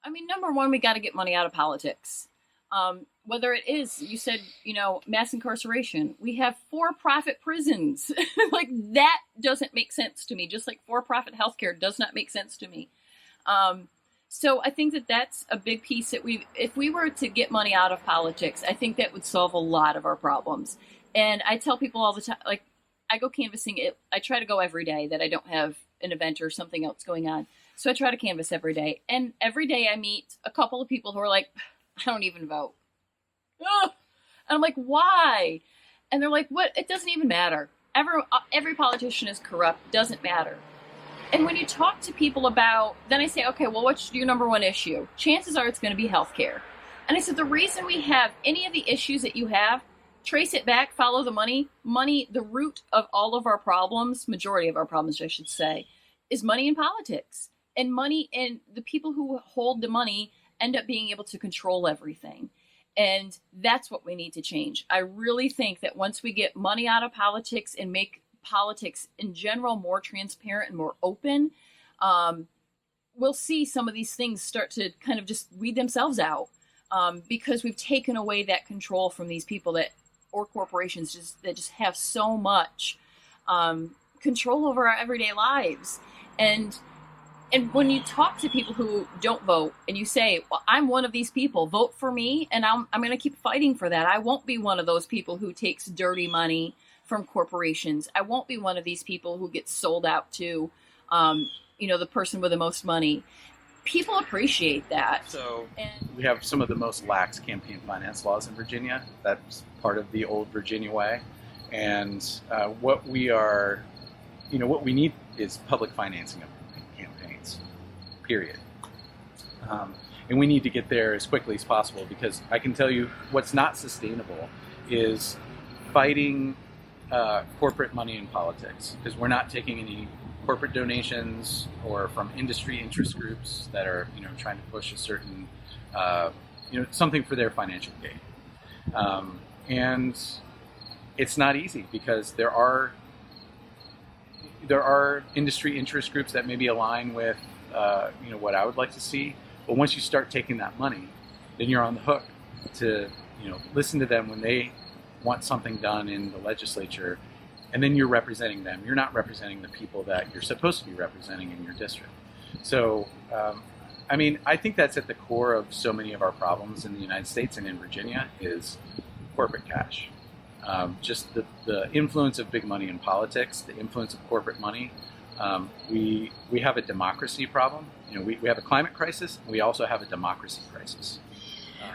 I mean, number one, we got to get money out of politics. Whether it is, you said, mass incarceration, we have for-profit prisons. Like, that doesn't make sense to me. Just like for-profit healthcare does not make sense to me. So I think that that's a big piece that if we were to get money out of politics, I think that would solve a lot of our problems. And I tell people all the time, like, I go canvassing. I try to go every day that I don't have an event or something else going on. So I try to canvass every day. And every day I meet a couple of people who are like, I don't even vote. Ugh! And I'm like, why? And they're like, what? It doesn't even matter. Every politician is corrupt. Doesn't matter. And when you talk to people then I say, okay, well, what's your number one issue? Chances are it's going to be healthcare. And I said, the reason we have any of the issues that you have, trace it back, follow the money. Money, the root of all of our problems, majority of our problems, I should say, is money in politics. And money, and the people who hold the money end up being able to control everything. And that's what we need to change. I really think that once we get money out of politics and make politics in general more transparent and more open, we'll see some of these things start to kind of just weed themselves out, because we've taken away that control from these people or corporations that just have so much control over our everyday lives. And when you talk to people who don't vote and you say, well, I'm one of these people, vote for me, and I'm going to keep fighting for that. I won't be one of those people who takes dirty money from corporations. I won't be one of these people who gets sold out to, the person with the most money. People appreciate that. So we have some of the most lax campaign finance laws in Virginia. That's part of the old Virginia way. And what we need is public financing of campaigns, period. And we need to get there as quickly as possible, because I can tell you what's not sustainable is fighting corporate money in politics, because we're not taking any corporate donations or from industry interest groups that are trying to push a certain something for their financial gain. And it's not easy, because there are industry interest groups that maybe align with what I would like to see. But once you start taking that money, then you're on the hook to listen to them when they want something done in the legislature, and then you're representing them. You're not representing the people that you're supposed to be representing in your district. So, I think that's at the core of so many of our problems in the United States and in Virginia is corporate cash. Just the influence of big money in politics, the influence of corporate money. We have a democracy problem. We have a climate crisis, and we also have a democracy crisis.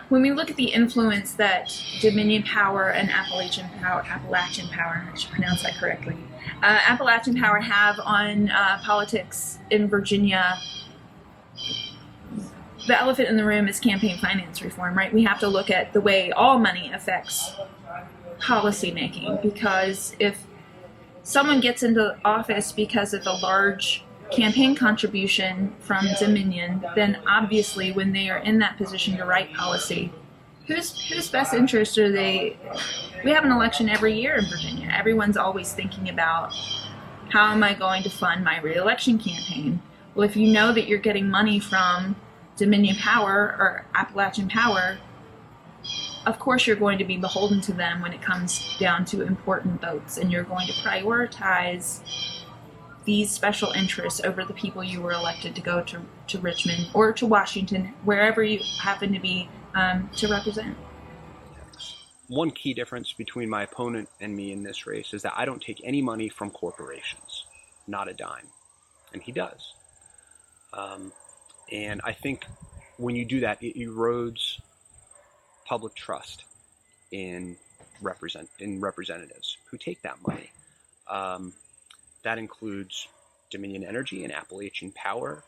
When we look at the influence that Dominion Power and Appalachian Power, I should pronounce that correctly, Appalachian Power have on politics in Virginia, the elephant in the room is campaign finance reform, right? We have to look at the way all money affects policy making, because if someone gets into office because of a large campaign contribution from Dominion, then obviously when they are in that position to write policy, whose best interest are they? We have an election every year in Virginia. Everyone's always thinking about, how am I going to fund my re-election campaign? Well, if you know that you're getting money from Dominion Power or Appalachian Power, of course you're going to be beholden to them when it comes down to important votes, and you're going to prioritize these special interests over the people you were elected to go to Richmond or to Washington, wherever you happen to be to represent. One key difference between my opponent and me in this race is that I don't take any money from corporations, not a dime, and he does. And I think when you do that, it erodes public trust in representatives who take that money. That includes Dominion Energy and Appalachian Power,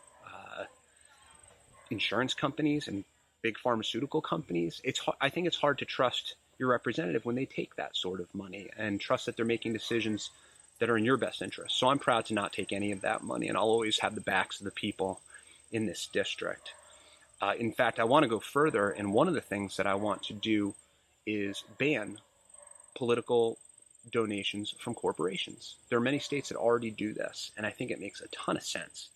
insurance companies and big pharmaceutical companies. I think it's hard to trust your representative when they take that sort of money and trust that they're making decisions that are in your best interest. So I'm proud to not take any of that money, and I'll always have the backs of the people in this district. In fact, I want to go further, and one of the things that I want to do is ban political donations from corporations. There are many states that already do this, and I think it makes a ton of sense.